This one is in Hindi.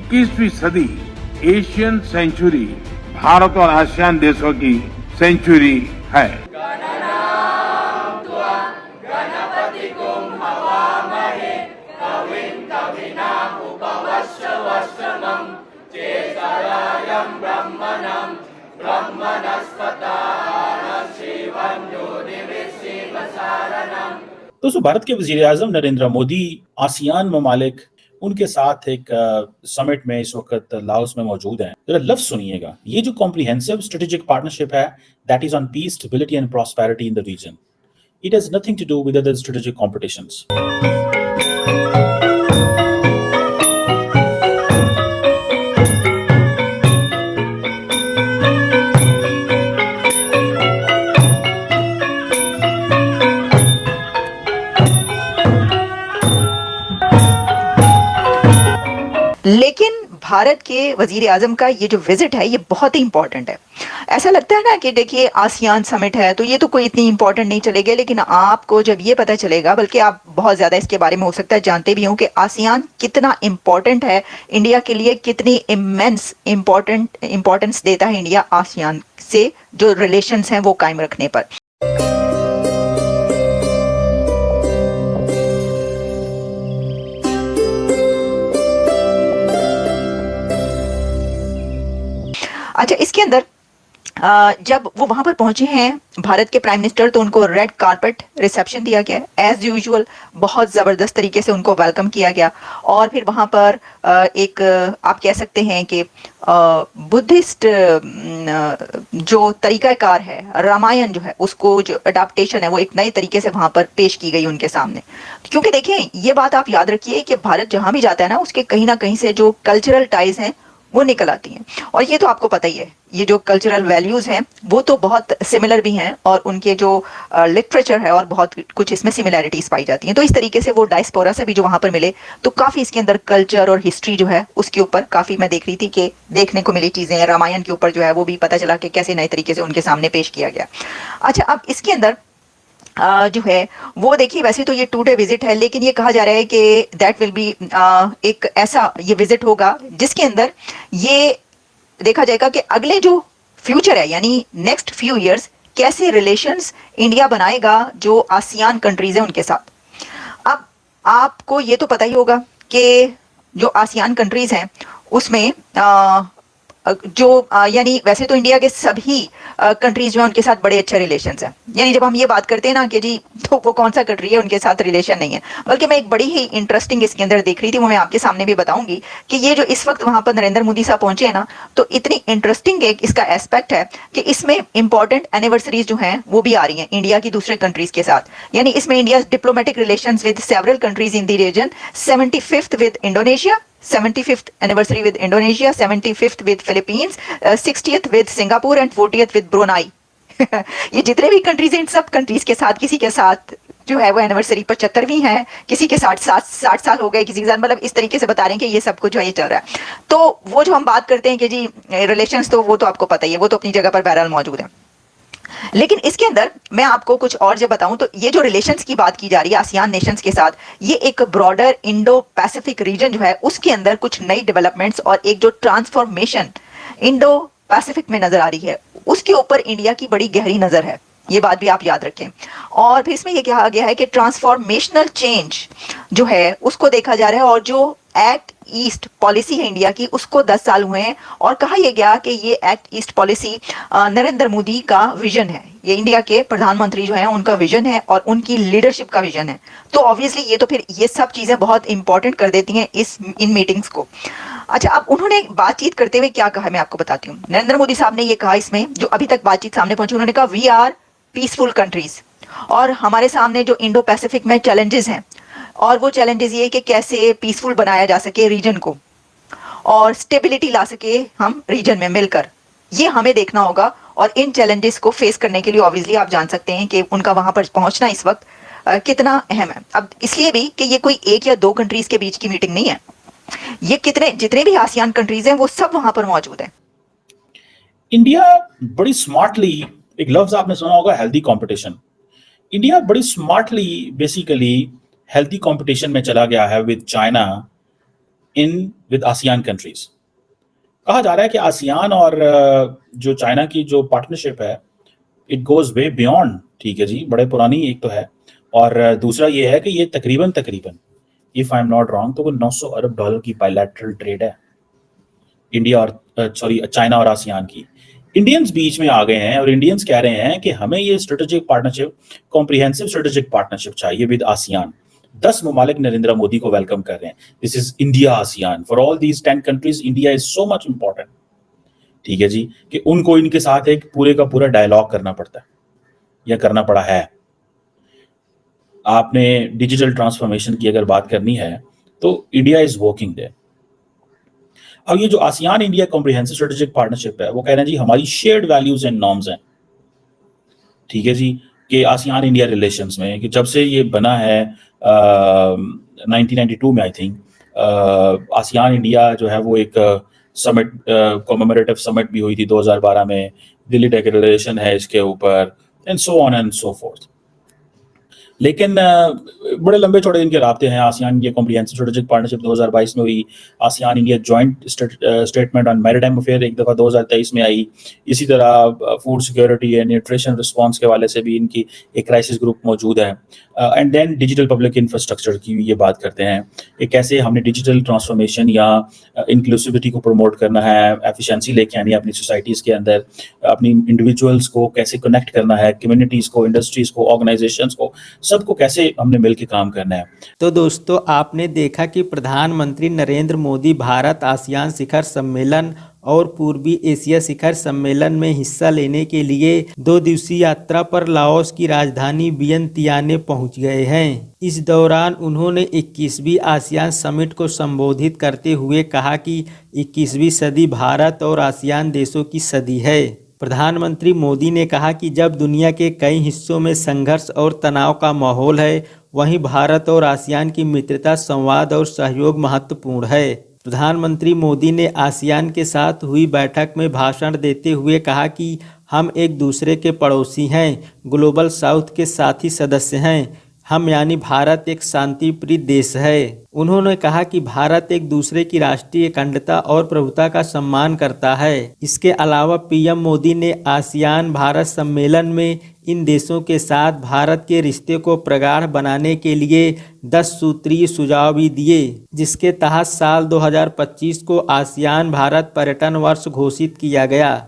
21वीं सदी एशियन सेंचुरी भारत और आसियान देशों की सेंचुरी है। दोस्तों, भारत के वज़ीर-ए-आज़म नरेंद्र मोदी आसियान ममालिक उनके साथ एक समिट में इस वक्त लाओस में मौजूद हैं। जरा लफ्ज सुनिएगा, ये जो कॉम्प्रिहेंसिव स्ट्रेटेजिक पार्टनरशिप है that is on peace, stability and prosperity in the region, it has nothing to do with other strategic competitions. लेकिन भारत के वजीर आजम का ये जो विजिट है ये बहुत ही इंपॉर्टेंट है। ऐसा लगता है ना कि देखिए आसियान समिट है तो ये तो कोई इतनी इंपॉर्टेंट नहीं चलेगी, लेकिन आपको जब ये पता चलेगा, बल्कि आप बहुत ज्यादा इसके बारे में हो सकता है जानते भी हों कि आसियान कितना इंपॉर्टेंट है इंडिया के लिए, कितनी इमेंस इंपॉर्टेंस देता है इंडिया आसियान से जो रिलेशंस हैं वो कायम रखने पर। अच्छा, इसके अंदर जब वो वहां पर पहुंचे हैं भारत के प्राइम मिनिस्टर, तो उनको रेड कारपेट रिसेप्शन दिया गया, एज यूजुअल बहुत जबरदस्त तरीके से उनको वेलकम किया गया। और फिर वहां पर एक आप कह सकते हैं कि बुद्धिस्ट जो तरीकाकार है, रामायण जो है उसको जो अडाप्टेशन है वो एक नए तरीके से वहां पर पेश की गई उनके सामने। क्योंकि देखिए ये बात आप याद रखिए कि भारत जहां भी जाता है ना उसके कहीं ना कहीं से जो कल्चरल टाइज हैं वो निकल आती हैं। और ये तो आपको पता ही है, ये जो कल्चरल वैल्यूज हैं वो तो बहुत सिमिलर भी हैं और उनके जो लिटरेचर है और बहुत कुछ इसमें सिमिलैरिटीज पाई जाती हैं। तो इस तरीके से वो डायस्पोरा से भी जो वहां पर मिले तो काफी इसके अंदर कल्चर और हिस्ट्री जो है उसके ऊपर काफी मैं देख रही थी कि देखने को मिली चीजें, रामायण के ऊपर जो है वो भी पता चला कि कैसे नए तरीके से उनके सामने पेश किया गया। अच्छा, अब इसके अंदर जो है वो देखिए, वैसे तो ये 2 डे विजिट है, लेकिन ये कहा जा रहा है कि दैट विल बी एक ऐसा ये विजिट होगा जिसके अंदर ये देखा जाएगा कि अगले जो फ्यूचर है यानी नेक्स्ट फ्यू इयर्स कैसे रिलेशंस इंडिया बनाएगा जो आसियान कंट्रीज है उनके साथ। अब आपको ये तो पता ही होगा कि जो आसियान कंट्रीज हैं उसमें जो यानी वैसे तो इंडिया के सभी कंट्रीज में उनके साथ बड़े अच्छे रिलेशंस हैं। यानी जब हम ये बात करते हैं ना कि जी तो वो कौन सा कंट्री है उनके साथ रिलेशन नहीं है, बल्कि मैं एक बड़ी ही इंटरेस्टिंग इसके अंदर देख रही थी, वो मैं आपके सामने भी बताऊंगी कि ये जो इस वक्त वहां पर नरेंद्र मोदी साहब पहुंचे हैं ना, तो इतनी इंटरेस्टिंग एक इसका एस्पेक्ट है कि इसमें इंपॉर्टेंट एनिवर्सरीज जो हैं वो भी आ रही हैं इंडिया की दूसरे कंट्रीज के साथ। यानी इसमें India diplomatic relations with several countries in the region, 75th with Indonesia, 75th anniversary with Indonesia, 75th with Philippines, 60th with Singapore and 40th with Brunei। ये जितने भी कंट्रीज हैं इन सब कंट्रीज के साथ किसी के साथ जो है वो एनिवर्सरी 75वीं है, किसी के साथ 60 साल हो गए, किसी के साथ, मतलब इस तरीके से बता रहे हैं कि ये सब कुछ जो है ये चल रहा है। तो वो जो हम बात करते हैं कि जी रिलेशंस, तो वो तो आपको पता ही है, वो तो अपनी जगह पर बहरहाल मौजूद है। लेकिन इसके अंदर मैं आपको कुछ और जब बताऊं तो ये जो रिलेशंस की बात की जा रही है आसियान नेशंस के साथ, ये एक ब्रॉडर इंडो पैसिफिक रीजन जो है उसके अंदर कुछ नई डेवलपमेंट्स और एक जो ट्रांसफॉर्मेशन इंडो पैसिफिक में नजर आ रही है उसके ऊपर इंडिया की बड़ी गहरी नजर है, ये बात भी आप याद रखें। और फिर इसमें यह कहा गया है कि ट्रांसफॉर्मेशनल चेंज जो है उसको देखा जा रहा है, और जो एक्ट ईस्ट पॉलिसी है इंडिया की उसको 10 साल हुए हैं, और कहा यह गया कि ये act east policy Narendra Modi का विजन है, ये इंडिया के प्रधानमंत्री जो है उनका विजन है और उनकी लीडरशिप का विजन है। तो ऑब्वियसली ये तो फिर ये सब चीजें बहुत इंपॉर्टेंट कर देती हैं इन मीटिंग्स को। अच्छा, अब उन्होंने बातचीत करते हुए क्या कहा मैं आपको बताती हूँ। नरेंद्र मोदी साहब ने ये कहा इसमें, जो अभी तक बातचीत सामने पहुंची, उन्होंने कहा वी आर पीसफुल कंट्रीज, और हमारे सामने जो इंडो पैसिफिक में चैलेंजेस हैं, और वो चैलेंजेस ये कि कैसे पीसफुल बनाया जा सके रीजन को और स्टेबिलिटी ला सके हम रीजन में मिलकर, ये हमें देखना होगा। और इन चैलेंजेस को फेस करने के लिए ऑब्वियसली आप जान सकते हैं कि उनका वहां पर पहुंचना इस वक्त कितना अहम है। अब इसलिए भी कि ये कोई एक या दो कंट्रीज के बीच की मीटिंग नहीं है, ये जितने भी आसियान कंट्रीज हैं वो सब वहां पर मौजूद हैं। इंडिया बड़ी स्मार्टली, एक लफ्ज आपने सुना होगा हेल्दी कंपटीशन, इंडिया बड़ी स्मार्टली बेसिकली हेल्दी कंपटीशन में चला गया है with China in with ASEAN countries. कहा जा रहा है कि आसियान और जो चाइना की जो पार्टनरशिप है, इट गोज वे बियॉन्ड, ठीक है जी, बड़े पुरानी एक तो है, और दूसरा ये है कि ये तकरीबन if I am not wrong तो वो 900 अरब डॉलर की बायलैटरल ट्रेड है इंडिया और चाइना और आसियान की। इंडियंस बीच में आ गए हैं और इंडियंस कह रहे हैं कि हमें ये strategic partnership, comprehensive strategic partnership चाहिए विद आसियान। 10 ममालिक नरेंद्र मोदी को वेलकम कर रहे हैं। This is India ASEAN, for all these 10 countries India is so much important, ठीक है जी, कि उनको इनके साथ एक पूरे का पूरा डायलॉग करना पड़ता है या करना पड़ा है। आपने डिजिटल ट्रांसफॉर्मेशन की अगर बात करनी है तो इंडिया इज वर्किंग देयर। अब ये जो ASEAN India comprehensive strategic partnership है, वो कह रहे हैं जी हमारी शेयर्ड वैल्यूज एंड नॉर्म्स हैं, ठीक है जी, कि आसियान इंडिया रिलेशंस में कि जब से ये बना है 1992 में आई थिंक आसियान इंडिया जो है वो एक समिट, कॉमेमोरेटिव समिट भी हुई थी 2012 में, दिल्ली डिक्लेरेशन है इसके ऊपर, and so on and so fourth. लेकिन बड़े लंबे चौड़े इनके राब्ते हैं। ASEAN India comprehensive strategic partnership 2022 में हुई, ASEAN India joint statement on maritime affair एक दफ़ा 2023 में आई। इसी तरह food security and nutrition response के हवाले से भी इनकी एक क्राइसिस ग्रुप मौजूद है। And then digital public infrastructure की ये बात करते हैं कि कैसे हमने डिजिटल ट्रांसफॉर्मेशन या इंक्लूसिविटी को प्रमोट करना है, एफिशिएंसी लेके आनी है अपनी सोसाइटीज़ के अंदर, अपनी इंडिविजुअल्स को कैसे कनेक्ट करना है, कम्युनिटीज़ को, इंडस्ट्रीज़ को, ऑर्गेनाइजेशंस को, सबको कैसे हमने मिलकर काम करना है। तो दोस्तों, आपने देखा कि प्रधानमंत्री नरेंद्र मोदी भारत आसियान शिखर सम्मेलन और पूर्वी एशिया शिखर सम्मेलन में हिस्सा लेने के लिए 2 दिवसीय यात्रा पर लाओस की राजधानी वियंतियाने पहुंच गए हैं। इस दौरान उन्होंने 21वीं आसियान समिट को संबोधित करते हुए कहा कि 21वीं सदी भारत और आसियान देशों की सदी है। प्रधानमंत्री मोदी ने कहा कि जब दुनिया के कई हिस्सों में संघर्ष और तनाव का माहौल है, वहीं भारत और आसियान की मित्रता, संवाद और सहयोग महत्वपूर्ण है। प्रधानमंत्री मोदी ने आसियान के साथ हुई बैठक में भाषण देते हुए कहा कि हम एक दूसरे के पड़ोसी हैं, ग्लोबल साउथ के साथी सदस्य हैं। हम यानी भारत एक शांतिप्रिय देश है। उन्होंने कहा कि भारत एक दूसरे की राष्ट्रीय अखंडता और प्रभुता का सम्मान करता है। इसके अलावा पीएम मोदी ने आसियान भारत सम्मेलन में इन देशों के साथ भारत के रिश्ते को प्रगाढ़ बनाने के लिए 10 सूत्रीय सुझाव भी दिए, जिसके तहत साल 2025 को आसियान भारत पर्यटन वर्ष घोषित किया गया।